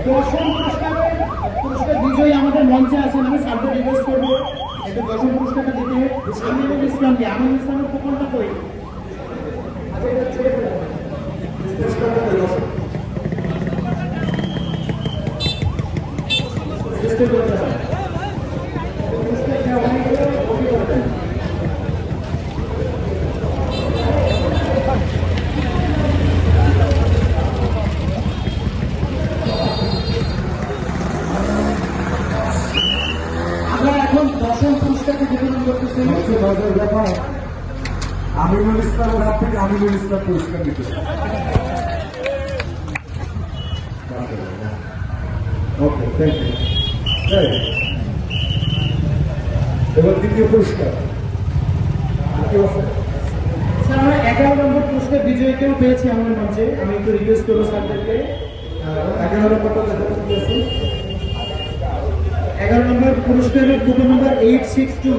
দশম পুরস্কার বিজয়ী আমাদের মঞ্চে আছেন। আমি স্যারকে রিকোয়েস্ট করবো একটু দশম পুরস্কারটা দিতে। আমিনুল ইসলামকে, আমিনুল ইসলামের প্রকল্পটা কই? আচ্ছা, এটা ছেড়ে ফেলো। চেষ্টা করতে হবে। পুরস্কারটা অনেকগুলো কপি করবেন। আমরা এখন দশম পুরস্কারকে বিতরণ করতেছি। মজার ব্যাপার, আমিনুল ইসলামের হাত থেকে আমিনুল ইসলাম পুরস্কার দিতে। ওকে, থ্যাংক ইউ। এবার দ্বিতীয় পুরস্কার স্যার, আমরা 11 নম্বর পুরস্কার বিজয়ীকেও পেয়েছি আমাদের মঞ্চে। আমি একটু রিকোয়েস্ট করবো স্যারদেরকে। 11 নম্বরটা দেখাতে পেরেছি। 11 নম্বর পুরস্কারের কুপন নম্বর 862।